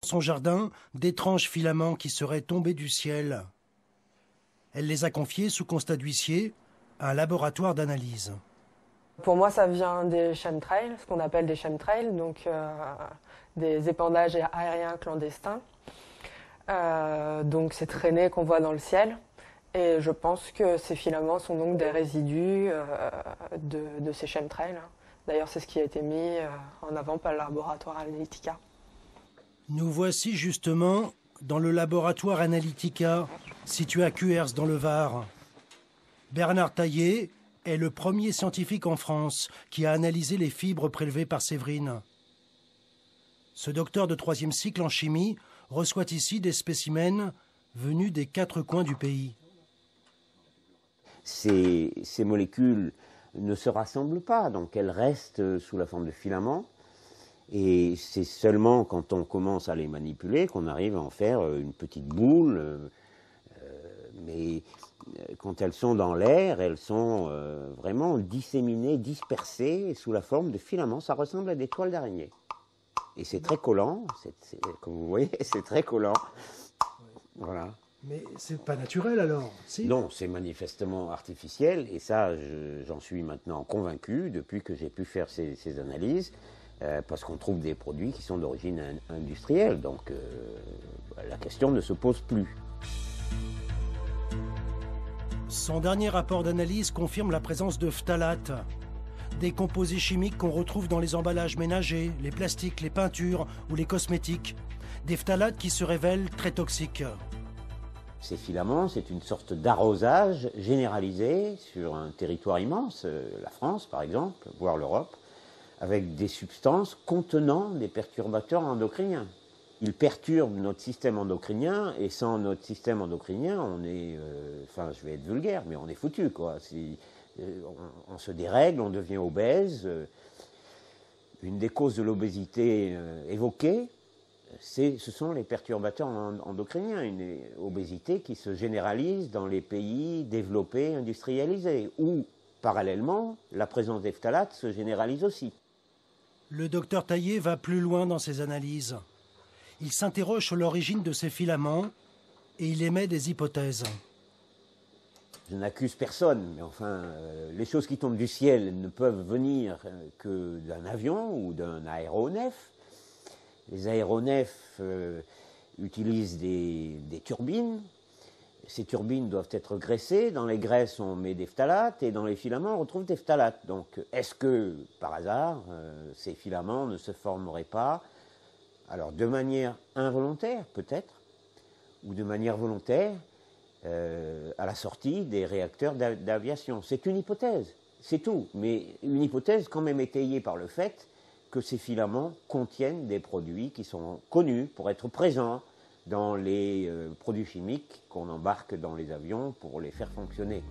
son jardin d'étranges filaments qui seraient tombés du ciel. Elle les a confiés sous constat d'huissier à un laboratoire d'analyse. Pour moi, ça vient des chemtrails, ce qu'on appelle des chemtrails, donc des épandages aériens clandestins. Donc ces traînées qu'on voit dans le ciel. Et je pense que ces filaments sont donc des résidus de ces chemtrails. D'ailleurs, c'est ce qui a été mis en avant par le laboratoire Analytica. Nous voici justement dans le laboratoire Analytica, situé à Cuers dans le Var. Bernard Taillé est le premier scientifique en France qui a analysé les fibres prélevées par Séverine. Ce docteur de 3e cycle en chimie reçoit ici des spécimens venus des 4 coins du pays. Ces molécules ne se rassemblent pas, donc elles restent sous la forme de filaments. Et c'est seulement quand on commence à les manipuler qu'on arrive à en faire une petite boule. Mais quand elles sont dans l'air, elles sont vraiment disséminées, dispersées sous la forme de filaments. Ça ressemble à des toiles d'araignée. Et c'est très collant, comme vous voyez, c'est très collant. Voilà. Mais c'est pas naturel alors, si? Non, c'est manifestement artificiel, et ça, j'en suis maintenant convaincu depuis que j'ai pu faire ces analyses, parce qu'on trouve des produits qui sont d'origine industrielle, donc la question ne se pose plus. Son dernier rapport d'analyse confirme la présence de phtalates, des composés chimiques qu'on retrouve dans les emballages ménagers, les plastiques, les peintures ou les cosmétiques, des phtalates qui se révèlent très toxiques. Ces filaments, c'est une sorte d'arrosage généralisé sur un territoire immense, la France par exemple, voire l'Europe, avec des substances contenant des perturbateurs endocriniens. Ils perturbent notre système endocrinien, et sans notre système endocrinien, on est, enfin je vais être vulgaire, mais on est foutu, quoi. On se dérègle, on devient obèse. Une des causes de l'obésité évoquée, ce sont les perturbateurs endocriniens, une obésité qui se généralise dans les pays développés, industrialisés, où, parallèlement, la présence des phtalates se généralise aussi. Le docteur Taillé va plus loin dans ses analyses. Il s'interroge sur l'origine de ces filaments et il émet des hypothèses. Je n'accuse personne, mais enfin, les choses qui tombent du ciel ne peuvent venir que d'un avion ou d'un aéronef. Les aéronefs utilisent des turbines. Ces turbines doivent être graissées. Dans les graisses, on met des phtalates et dans les filaments, on retrouve des phtalates. Donc, est-ce que, par hasard, ces filaments ne se formeraient pas, alors de manière involontaire peut-être, ou de manière volontaire, à la sortie des réacteurs d'aviation? C'est une hypothèse, c'est tout. Mais une hypothèse quand même étayée par le fait que ces filaments contiennent des produits qui sont connus pour être présents dans les produits chimiques qu'on embarque dans les avions pour les faire fonctionner.